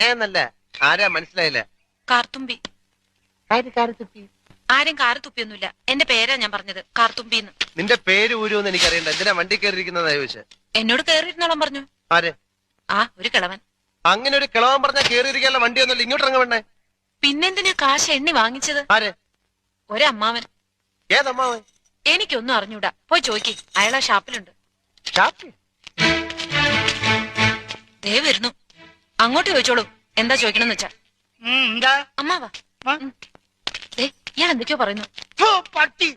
എന്നല്ല ആരാ മനസ്സിലായില്ല. കാർത്തുമ്പി. ആരും കാറ് തുപ്പിയൊന്നുമില്ല. എന്റെ പേരാ ഞാൻ പറഞ്ഞത്, കാർത്തുമ്പിന്ന്. നിന്റെ പേര് ഊരുമെന്ന് എനിക്കറിയണ്ട. എന്തിനാ വണ്ടി കയറിയിരിക്കുന്നതാ ചോദിച്ചത്. എന്നോട് കേറിയിരുന്നോളം പറഞ്ഞു. ആരെ? ആ, ഒരു കിളവൻ. അങ്ങനെ ഒരു കിളവൻ പറഞ്ഞാൽ കേറിയിരിക്കാനുള്ള വണ്ടിയൊന്നുമില്ല. ഇങ്ങോട്ട് ഇറങ്ങ വേണ്ടേ? പിന്നെന്തിനാ കാശ് എണ്ണി വാങ്ങിച്ചത്? ആരെ? ഒരമ്മാവൻ. ഏതമ്മാവൻ? എനിക്കൊന്നും അറിഞ്ഞൂടാ. പോയി ചോദിക്ക്, അയാളാ ഷാപ്പിലുണ്ട്. ദേ വരുന്നു. അങ്ങോട്ട് ചോദിച്ചോളൂ, എന്താ ചോദിക്കണമെന്ന് വെച്ചാ. അമ്മാവാ, ഇയാൾ എന്തൊക്കെയോ പറയുന്നു. പട്ടി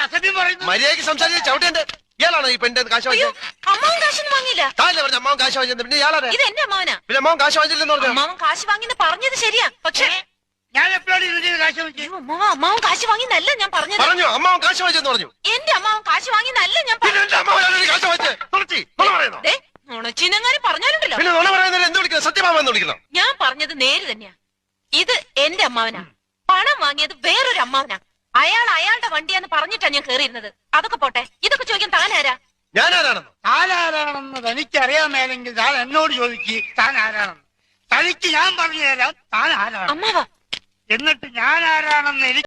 അസഭ്യം പറയുന്നു. മര്യാദയ്ക്ക് സംസാരിച്ച ചവിട്ടേണ്ട. ഇയാളാണോ ഈ പെണ്ണിന്റെ കാശ് വാങ്ങിച്ചത്? അമ്മാവൻ കാശൊന്നും വാങ്ങിയില്ല. പറഞ്ഞ അമ്മാവൻ കാശ് വാങ്ങിച്ചത്. പിന്നെ ഇയാളാ? ഇത് എന്റെ അമ്മാവനാ. പിന്നെ അമ്മാവൻ കാശ് വാങ്ങിച്ചില്ലെന്ന് പറഞ്ഞു. അമ്മാവൻ കാശ് വാങ്ങിന്ന് പറഞ്ഞത് ശരിയാ, പക്ഷേ ഞാൻ എപ്പോഴാണ് ഇതിന്റെ കാശ് വാങ്ങിച്ചത്? അമ്മാവൻ കാശ് വാങ്ങിന്നല്ല ഞാൻ പറഞ്ഞത്. പറഞ്ഞു അമ്മാവൻ കാശ് വാങ്ങിച്ചെന്ന് പറഞ്ഞു. എന്റെ അമ്മാവൻ കാശ് വാങ്ങിന്നല്ല ഞാൻ നുണച്ചിനെങ്ങാനും പറഞ്ഞാലുണ്ടല്ലോ. പിന്നെ നുണ പറയുന്നതിന് എന്ത് വിളിക്കണം? സത്യമാമെന്ന് വിളിക്കണം. ഞാൻ പറഞ്ഞത് നേര് തന്നെയാ. ഇത് എന്റെ അമ്മാവനാ. പണം വാങ്ങിയത് വേറൊരു അമ്മാവനാ. അയാളുടെ വണ്ടിയാന്ന് പറഞ്ഞിട്ടാ ഞാൻ കേറിയിരുന്നത്. അതൊക്കെ പോട്ടെ, ഇതൊക്കെ ചോദിക്കാൻ താനാരാ? ഞാനാരാണെന്ന്? താനാരാണെന്ന് തനിക്കറിയാമേലെങ്കിൽ താൻ എന്നോട് ചോദിക്ക് താൻ ആരാണെന്ന്. തനിക്ക് ഞാൻ പറഞ്ഞു തരാം താൻ ആരാണ്. അമ്മാവാ, എന്നിട്ട് ഞാൻ ആരാണെന്ന് എനിക്ക്